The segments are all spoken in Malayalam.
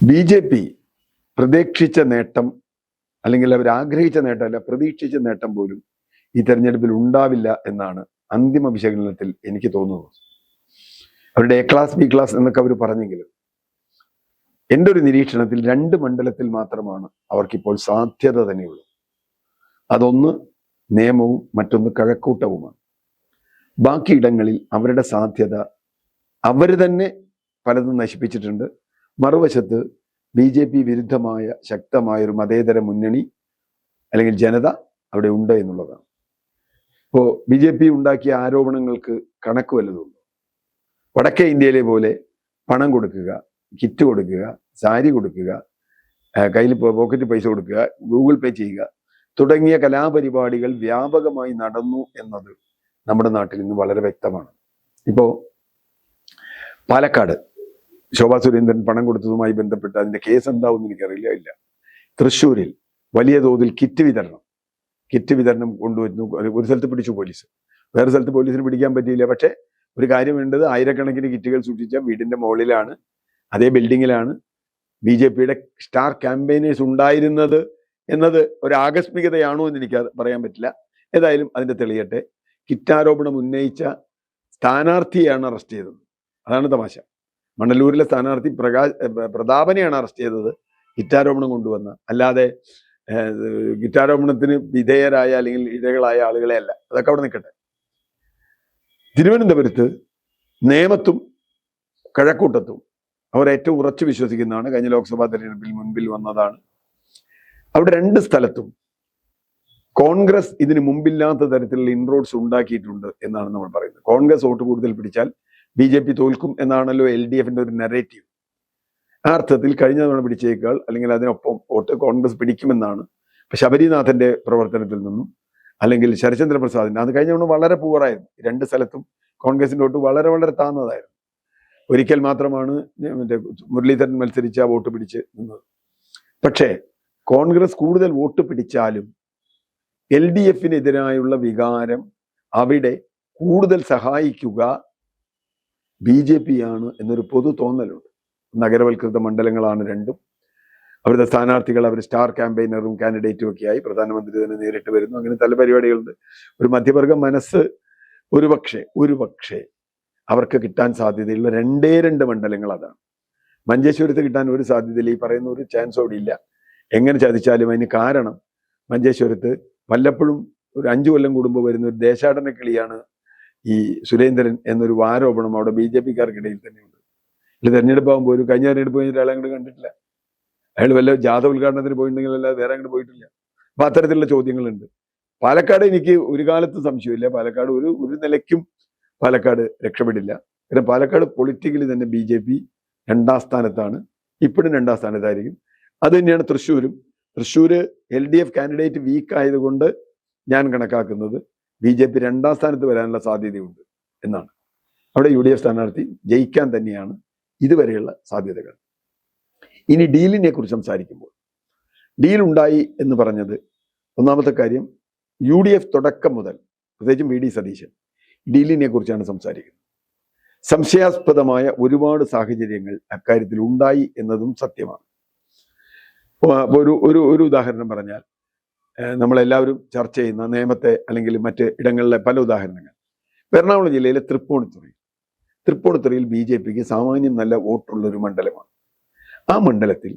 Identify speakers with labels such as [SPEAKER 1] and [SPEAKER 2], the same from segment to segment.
[SPEAKER 1] BJP പ്രതീക്ഷിച്ച നേട്ടം അല്ലെങ്കിൽ അവർ ആഗ്രഹിച്ച നേട്ടമല്ല, പ്രതീക്ഷിച്ച നേട്ടം പോലും ഈ തെരഞ്ഞെടുപ്പിൽ ഉണ്ടാവില്ല എന്നാണ് അന്തിമ വിശകലനത്തിൽ എനിക്ക് തോന്നുന്നത്. അവരുടെ എ ക്ലാസ് ബി ക്ലാസ് എന്നൊക്കെ അവർ പറഞ്ഞെങ്കിലും എൻ്റെ ഒരു നിരീക്ഷണത്തിൽ 2 മണ്ഡലത്തിൽ മാത്രമാണ് അവർക്കിപ്പോൾ സാധ്യത തന്നെയുള്ളൂ. അതൊന്ന് നേമവും മറ്റൊന്ന് കഴക്കൂട്ടവുമാണ്. ബാക്കിയിടങ്ങളിൽ അവരുടെ സാധ്യത അവർ തന്നെ പലതും നശിപ്പിച്ചിട്ടുണ്ട്. മറുവശത്ത് BJP വിരുദ്ധമായ ശക്തമായൊരു മതേതര മുന്നണി അല്ലെങ്കിൽ ജനത അവിടെ ഉണ്ട് എന്നുള്ളതാണ്. ഇപ്പോൾ BJP ഉണ്ടാക്കിയ ആരോപണങ്ങൾക്ക് കണക്ക് വല്ലതുണ്ട്? വടക്കേ ഇന്ത്യയിലെ പോലെ പണം കൊടുക്കുക, കിറ്റ് കൊടുക്കുക, സാരി കൊടുക്കുക, കയ്യിൽ പോക്കറ്റ് പൈസ കൊടുക്കുക, ഗൂഗിൾ പേ ചെയ്യുക തുടങ്ങിയ കലാപരിപാടികൾ വ്യാപകമായി നടന്നു എന്നത് നമ്മുടെ നാട്ടിൽ ഇന്ന് വളരെ വ്യക്തമാണ്. ഇപ്പോൾ പാലക്കാട് ശോഭാ സുരേന്ദ്രൻ പണം കൊടുത്തതുമായി ബന്ധപ്പെട്ട് അതിന്റെ കേസ് എന്താവും എനിക്കറിയില്ല. ഇല്ല, തൃശ്ശൂരിൽ വലിയ തോതിൽ കിറ്റ് വിതരണം കൊണ്ടുവരുന്നു. ഒരു സ്ഥലത്ത് പിടിച്ചു പോലീസ്, വേറെ സ്ഥലത്ത് പോലീസിന് പിടിക്കാൻ പറ്റിയില്ല. പക്ഷെ ഒരു കാര്യം വേണ്ടത്, ആയിരക്കണക്കിന് കിറ്റുകൾ സൂക്ഷിച്ച വീടിന്റെ മുകളിലാണ്, അതേ ബിൽഡിങ്ങിലാണ് BJPയുടെ സ്റ്റാർ ക്യാമ്പയിനേഴ്സ് ഉണ്ടായിരുന്നത് എന്നത് ഒരു ആകസ്മികതയാണോ എന്ന് എനിക്ക് പറയാൻ പറ്റില്ല. ഏതായാലും അതിന്റെ തെളിയട്ടെ. കിറ്റാരോപണം ഉന്നയിച്ച സ്ഥാനാർത്ഥിയെയാണ് അറസ്റ്റ് ചെയ്തത്. അതാണ് തമാശ. മണലൂരിലെ സ്ഥാനാർത്ഥി പ്രതാപനെയാണ് അറസ്റ്റ് ചെയ്തത്, കിറ്റാരോപണം കൊണ്ടുവന്ന, അല്ലാതെ കിറ്റാരോപണത്തിന് വിധേയരായ അല്ലെങ്കിൽ ഇരകളായ ആളുകളെ അല്ല. അതൊക്കെ അവിടെ നിൽക്കട്ടെ. തിരുവനന്തപുരത്ത് നേമത്തും കഴക്കൂട്ടത്തും അവർ ഏറ്റവും ഉറച്ചു വിശ്വസിക്കുന്നതാണ്. കഴിഞ്ഞ ലോക്സഭാ തെരഞ്ഞെടുപ്പിൽ മുൻപിൽ വന്നതാണ്. അവിടെ 2 സ്ഥലത്തും കോൺഗ്രസ് ഇതിന് മുമ്പില്ലാത്ത തരത്തിലുള്ള ഇൻറോഡ്സ് ഉണ്ടാക്കിയിട്ടുണ്ട് എന്നാണ് നമ്മൾ പറയുന്നത്. കോൺഗ്രസ് വോട്ട് കൂടുതൽ പിടിച്ചാൽ BJP തോൽക്കും എന്നാണല്ലോ LDFന്റെ ഒരു നെറേറ്റീവ്. ആ അർത്ഥത്തിൽ കഴിഞ്ഞ തവണ പിടിച്ചേക്കാൾ അല്ലെങ്കിൽ അതിനൊപ്പം വോട്ട് കോൺഗ്രസ് പിടിക്കുമെന്നാണ്. ഇപ്പൊ ശബരിനാഥന്റെ പ്രവർത്തനത്തിൽ നിന്നും അല്ലെങ്കിൽ ശരചന്ദ്ര പ്രസാദിന്റെ, അത് കഴിഞ്ഞ തവണ വളരെ പൂവറായിരുന്നു. 2 സ്ഥലത്തും കോൺഗ്രസിന്റെ വോട്ട് വളരെ വളരെ താന്നതായിരുന്നു. ഒരിക്കൽ മാത്രമാണ് മറ്റേ മുരളീധരൻ മത്സരിച്ച വോട്ട് പിടിച്ച് നിന്നത്. പക്ഷേ കോൺഗ്രസ് കൂടുതൽ വോട്ട് പിടിച്ചാലും LDFനെതിരായുള്ള വികാരം അവിടെ കൂടുതൽ സഹായിക്കുക BJP ആണ് എന്നൊരു പൊതു തോന്നലുണ്ട്. നഗരവൽകൃത മണ്ഡലങ്ങളാണ് 2ഉം. അവരുടെ സ്ഥാനാർത്ഥികൾ അവർ സ്റ്റാർ ക്യാമ്പയിനറും കാൻഡിഡേറ്റും ഒക്കെ ആയി പ്രധാനമന്ത്രി തന്നെ നേരിട്ട് വരുന്നു. അങ്ങനെ പല പരിപാടികളുണ്ട്. ഒരു മധ്യവർഗ മനസ്സ് ഒരുപക്ഷെ അവർക്ക് കിട്ടാൻ സാധ്യതയുള്ള 2 മണ്ഡലങ്ങൾ അതാണ്. മഞ്ചേശ്വരത്ത് കിട്ടാൻ ഒരു സാധ്യതയില്ല. ഈ പറയുന്ന ഒരു ചാൻസ് അവിടെ ഇല്ല. എങ്ങനെ ചതിച്ചാലും അതിന് കാരണം മഞ്ചേശ്വരത്ത് വല്ലപ്പോഴും ഒരു 5 കൊല്ലം കൂടുമ്പോൾ വരുന്ന ഒരു ദേശാടന കിളിയാണ് ഈ സുരേന്ദ്രൻ എന്നൊരു ആരോപണം അവിടെ BJPക്കാർക്കിടയിൽ തന്നെയുണ്ട്. ഇത് തെരഞ്ഞെടുപ്പാകുമ്പോൾ ഒരു കഴിഞ്ഞ തെരഞ്ഞെടുപ്പ് കഴിഞ്ഞിട്ട് അയാളെ അങ്ങോട്ട് കണ്ടിട്ടില്ല. അയാൾ വല്ല ജാഥ ഉദ്ഘാടനത്തിന് പോയിട്ടുണ്ടെങ്കിൽ അല്ലാതെ വേറെ അങ്ങോട്ട് പോയിട്ടില്ല. അപ്പൊ അത്തരത്തിലുള്ള ചോദ്യങ്ങളുണ്ട്. പാലക്കാട് എനിക്ക് ഒരു കാലത്തും സംശയമില്ല. പാലക്കാട് ഒരു നിലയ്ക്കും പാലക്കാട് രക്ഷപ്പെടില്ല. കാരണം പാലക്കാട് പൊളിറ്റിക്കലി തന്നെ BJP 2ാം സ്ഥാനത്താണ്, ഇപ്പോഴും 2ാം സ്ഥാനത്തായിരിക്കും. അത് തന്നെയാണ് തൃശ്ശൂര് LDF കാൻഡിഡേറ്റ് വീക്ക് ആയതുകൊണ്ട് ഞാൻ കണക്കാക്കുന്നത് BJP 2ാം സ്ഥാനത്ത് വരാനുള്ള സാധ്യതയുണ്ട് എന്നാണ്. അവിടെ UDF സ്ഥാനാർത്ഥി ജയിക്കാൻ തന്നെയാണ് ഇതുവരെയുള്ള സാധ്യതകൾ. ഇനി ഡീലിനെ കുറിച്ച് സംസാരിക്കുമ്പോൾ, ഡീൽ ഉണ്ടായി എന്ന് പറഞ്ഞത് ഒന്നാമത്തെ കാര്യം, UDF തുടക്കം മുതൽ പ്രത്യേകിച്ചും VD സതീശൻ ഡീലിനെ കുറിച്ചാണ് സംസാരിക്കുന്നത്. സംശയാസ്പദമായ ഒരുപാട് സാഹചര്യങ്ങൾ അക്കാര്യത്തിൽ ഉണ്ടായി എന്നതും സത്യമാണ്. ഒരു ഉദാഹരണം പറഞ്ഞാൽ, നമ്മളെല്ലാവരും ചർച്ച ചെയ്യുന്ന നേമത്തെ അല്ലെങ്കിൽ മറ്റ് ഇടങ്ങളിലെ പല ഉദാഹരണങ്ങൾ. എറണാകുളം ജില്ലയിലെ തൃപ്പൂണിത്തുറയിൽ BJPക്ക് സാമാന്യം നല്ല വോട്ടുള്ള ഒരു മണ്ഡലമാണ്. ആ മണ്ഡലത്തിൽ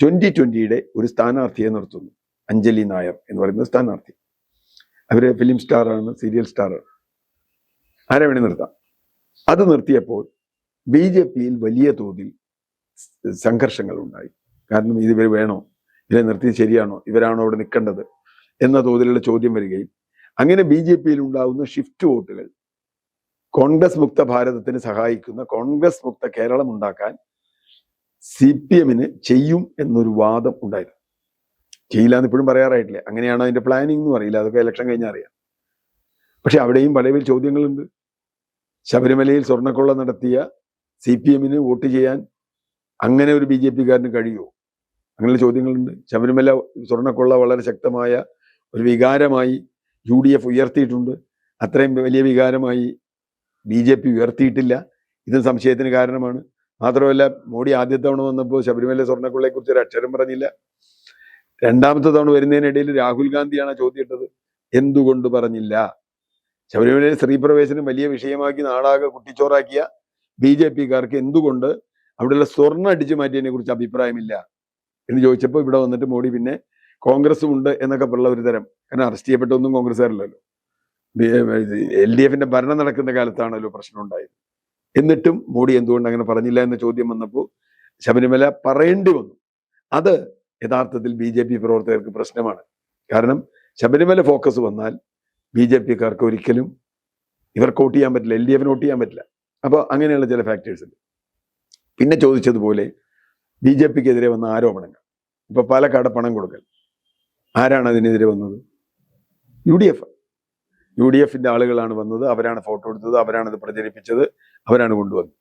[SPEAKER 1] 2020 ഒരു സ്ഥാനാർത്ഥിയെ നിർത്തുന്നു, അഞ്ജലി നായർ എന്ന് പറയുന്ന സ്ഥാനാർത്ഥി. അവര് ഫിലിം സ്റ്റാറാണ്, സീരിയൽ സ്റ്റാറാണ്. ആരെ വേണേ നിർത്താം. അത് നിർത്തിയപ്പോൾ BJPയിൽ വലിയ തോതിൽ സംഘർഷങ്ങൾ ഉണ്ടായി. കാരണം ഇവർ വേണോ, ഇവരെ നിർത്തിയത് ശരിയാണോ, ഇവരാണോ അവിടെ നിൽക്കേണ്ടത് എന്ന തോതിലുള്ള ചോദ്യം വരികയും അങ്ങനെ BJPയിൽ ഉണ്ടാകുന്ന ഷിഫ്റ്റ് വോട്ടുകൾ കോൺഗ്രസ് മുക്ത ഭാരതത്തിന് സഹായിക്കുന്ന കോൺഗ്രസ് മുക്ത കേരളം ഉണ്ടാക്കാൻ CPMന് ചെയ്യും എന്നൊരു വാദം ഉണ്ടായിരുന്നു. ചെയ്യില്ല എന്ന് ഇപ്പോഴും പറയാറായിട്ടില്ല. അങ്ങനെയാണോ അതിന്റെ പ്ലാനിങ് എന്ന് അറിയില്ല, അതൊക്കെ ഇലക്ഷൻ കഴിഞ്ഞാൽ അറിയാം. പക്ഷെ അവിടെയും പല ചോദ്യങ്ങളുണ്ട്. ശബരിമലയിൽ സ്വർണ്ണക്കൊള്ള നടത്തിയ CPMന് വോട്ട് ചെയ്യാൻ അങ്ങനെ ഒരു BJPക്കാരന് കഴിയുമോ? അങ്ങനെയുള്ള ചോദ്യങ്ങളുണ്ട്. ശബരിമല സ്വർണ്ണക്കൊള്ള വളരെ ശക്തമായ ഒരു വികാരമായി UDF ഉയർത്തിയിട്ടുണ്ട്. അത്രയും വലിയ വികാരമായി BJP ഉയർത്തിയിട്ടില്ല. ഇത് സംശയത്തിന് കാരണമാണ്. മാത്രമല്ല മോഡി ആദ്യത്തെ തവണ വന്നപ്പോൾ ശബരിമല സ്വർണ്ണക്കൊള്ളയെ കുറിച്ച് ഒരു അക്ഷരം പറഞ്ഞില്ല. രണ്ടാമത്തെ തവണ വരുന്നതിനിടയിൽ രാഹുൽ ഗാന്ധിയാണ് ചോദ്യം ഇട്ടത്, എന്തുകൊണ്ട് പറഞ്ഞില്ല? ശബരിമലയിൽ സ്ത്രീ പ്രവേശനം വലിയ വിഷയമാക്കി നാടാകെ കുട്ടിച്ചോറാക്കിയ BJP-കാർക്ക് എന്തുകൊണ്ട് അവിടെയുള്ള സ്വർണ്ണം അടിച്ചു മാറ്റിയതിനെ കുറിച്ച് അഭിപ്രായമില്ല എന്ന് ചോദിച്ചപ്പോൾ ഇവിടെ വന്നിട്ട് മോഡി പിന്നെ കോൺഗ്രസും ഉണ്ട് എന്നൊക്കെ ഉള്ള ഒരു തരം, കാരണം അറസ്റ്റ് ചെയ്യപ്പെട്ടൊന്നും കോൺഗ്രസ്സുകാരല്ലല്ലോ, LDF-ന്റെ ഭരണം നടക്കുന്ന കാലത്താണല്ലോ പ്രശ്നം ഉണ്ടായത്. എന്നിട്ടും മോഡി എന്തുകൊണ്ട് അങ്ങനെ പറഞ്ഞില്ല എന്ന ചോദ്യം വന്നപ്പോൾ ശബരിമല പറയേണ്ടി വന്നു. അത് യഥാർത്ഥത്തിൽ BJP പ്രവർത്തകർക്ക് പ്രശ്നമാണ്. കാരണം ശബരിമല ഫോക്കസ് വന്നാൽ BJP-കാർക്ക് ഒരിക്കലും ഇവർക്ക് വോട്ട് ചെയ്യാൻ പറ്റില്ല, LDF-ന് വോട്ട് ചെയ്യാൻ പറ്റില്ല. അപ്പോൾ അങ്ങനെയുള്ള ചില ഫാക്ടേഴ്സ് ഉണ്ട്. പിന്നെ ചോദിച്ചതുപോലെ BJP-ക്കെതിരെ വന്ന ആരോപണങ്ങൾ, ഇപ്പൊ പാലക്കാട് പണം കൊടുക്കൽ, ആരാണ് അതിനെതിരെ വന്നത്? UDF-ന്റെ ആളുകളാണ് വന്നത്, അവരാണ് ഫോട്ടോ എടുത്തത്, അവരാണ് ഇത് പ്രചരിപ്പിച്ചത്, അവരാണ് കൊണ്ടുവന്നത്.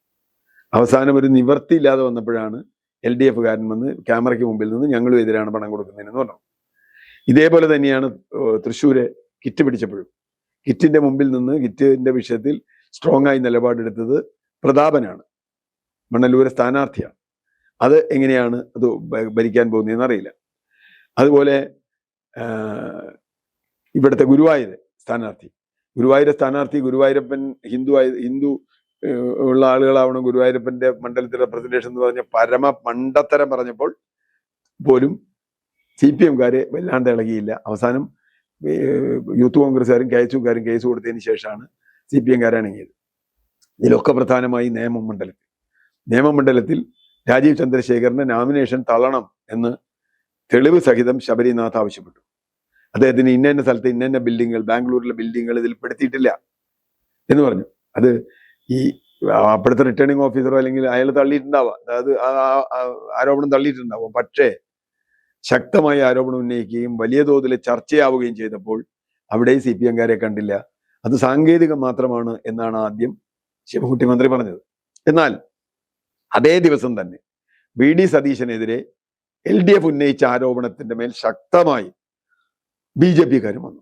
[SPEAKER 1] അവസാനം ഒരു നിവർത്തിയില്ലാതെ വന്നപ്പോഴാണ് LDF-കാരൻ വന്ന് ക്യാമറയ്ക്ക് മുമ്പിൽ നിന്ന് ഞങ്ങളും എതിരാണ് പണം കൊടുക്കുന്നതിനെന്ന് പറഞ്ഞു. ഇതേപോലെ തന്നെയാണ് തൃശ്ശൂരെ കിറ്റ് പിടിച്ചപ്പോഴും കിറ്റിന്റെ മുമ്പിൽ നിന്ന് കിറ്റിന്റെ വിഷയത്തിൽ സ്ട്രോങ് ആയി നിലപാടെടുത്തത് പ്രതാപനാണ്, മണ്ണല്ലൂരെ സ്ഥാനാർത്ഥിയാണ്. അത് എങ്ങനെയാണ് അത് ഭരിക്കാൻ പോകുന്നതെന്ന് അറിയില്ല. അതുപോലെ ഇവിടുത്തെ ഗുരുവായൂർ സ്ഥാനാർത്ഥി ഗുരുവായൂരപ്പൻ ഹിന്ദു ഉള്ള ആളുകളാവണം ഗുരുവായൂരപ്പന്റെ മണ്ഡലത്തിൽ റെപ്രസെന്റേഷൻ എന്ന് പറഞ്ഞ പരമ മണ്ടത്തരം പറഞ്ഞപ്പോൾ പോലും CPM-കാര് വല്ലാണ്ട് ഇളകിയില്ല. അവസാനം യൂത്ത് കോൺഗ്രസ്സുകാരും KSUക്കാരും കേസ് കൊടുത്തതിന് ശേഷമാണ് CPM-കാരാണിങ്ങിയത്. ഇതിലൊക്കെ പ്രധാനമായി നിയമമണ്ഡലത്തിൽ രാജീവ് ചന്ദ്രശേഖറിന്റെ നോമിനേഷൻ തള്ളണം എന്ന് തെളിവ് സഹിതം ശബരിനാഥ് ആവശ്യപ്പെട്ടു. അദ്ദേഹത്തിന് ഇന്ന സ്ഥലത്ത് ഇന്ന ബിൽഡിങ്ങുകൾ, ബാംഗ്ലൂരിലെ ബിൽഡിങ്ങുകൾ ഇതിൽ പെടുത്തിയിട്ടില്ല എന്ന് പറഞ്ഞു. അത് ഈ അപ്പോഴത്തെ റിട്ടേണിംഗ് ഓഫീസറോ അല്ലെങ്കിൽ അയാൾ തള്ളിയിട്ടുണ്ടാവാം, അതായത് ആരോപണം തള്ളിയിട്ടുണ്ടാവും. പക്ഷേ ശക്തമായ ആരോപണം ഉന്നയിക്കുകയും വലിയ തോതിൽ ചർച്ചയാവുകയും ചെയ്തപ്പോൾ അവിടെ CPM-കാരെ കണ്ടില്ല. അത് സാങ്കേതികം മാത്രമാണ് എന്നാണ് ആദ്യം ശിവൻകുട്ടി മന്ത്രി പറഞ്ഞത്. എന്നാൽ അതേ ദിവസം തന്നെ VD സതീശനെതിരെ LDF ഉന്നയിച്ച ആരോപണത്തിന്റെ മേൽ ശക്തമായി BJP-കാരും വന്നു.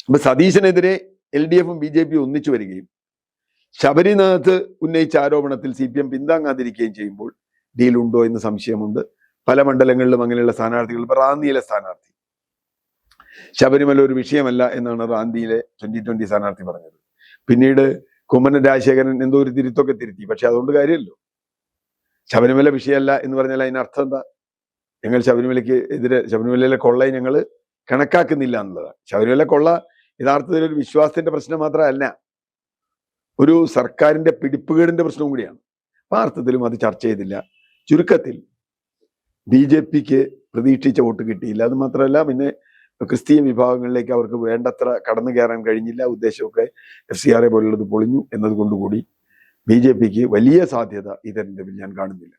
[SPEAKER 1] അപ്പൊ സതീശനെതിരെ LDF-ഉം BJP-യും ഒന്നിച്ചു വരികയും ശബരിനാഥ് ഉന്നയിച്ച ആരോപണത്തിൽ CPM പിന്താങ്ങാതിരിക്കുകയും ചെയ്യുമ്പോൾ ഡീലുണ്ടോ എന്ന് സംശയമുണ്ട്. പല മണ്ഡലങ്ങളിലും അങ്ങനെയുള്ള സ്ഥാനാർത്ഥികൾ, ഇപ്പൊ റാന്നിയിലെ സ്ഥാനാർത്ഥി, ശബരിമല ഒരു വിഷയമല്ല എന്നാണ് റാന്നിയിലെ 2020 സ്ഥാനാർത്ഥി പറഞ്ഞത്. പിന്നീട് കുമ്മനം രാജശേഖരൻ എന്തോ ഒരു തിരുത്തൊക്കെ തിരുത്തി. പക്ഷെ അതുകൊണ്ട് കാര്യമല്ലോ, ശബരിമല വിഷയമല്ല എന്ന് പറഞ്ഞാൽ അതിനർത്ഥം എന്താ? ഞങ്ങൾ ശബരിമലയിലെ കൊള്ളയെ ഞങ്ങൾ കണക്കാക്കുന്നില്ല എന്നുള്ളതാണ്. ശബരിമല കൊള്ള യഥാർത്ഥത്തിൽ ഒരു വിശ്വാസത്തിന്റെ പ്രശ്നം മാത്രമല്ല, ഒരു സർക്കാരിന്റെ പിടിപ്പുകേടിന്റെ പ്രശ്നവും കൂടിയാണ്. ആ അർത്ഥത്തിലും അത് ചർച്ച ചെയ്തില്ല. ചുരുക്കത്തിൽ BJP-ക്ക് പ്രതീക്ഷിച്ച വോട്ട് കിട്ടിയില്ല. അത് മാത്രമല്ല, പിന്നെ ക്രിസ്തീയ വിഭാഗങ്ങളിലേക്ക് അവർക്ക് വേണ്ടത്ര കടന്നു കയറാൻ കഴിഞ്ഞില്ല. ഉദ്ദേശമൊക്കെ FCRA പോലുള്ളത് പൊളിഞ്ഞു എന്നതുകൊണ്ടുകൂടി BJP-ക്ക് വലിയ സാധ്യത ഈ തെരഞ്ഞെടുപ്പിൽ ഞാൻ കാണുന്നില്ല.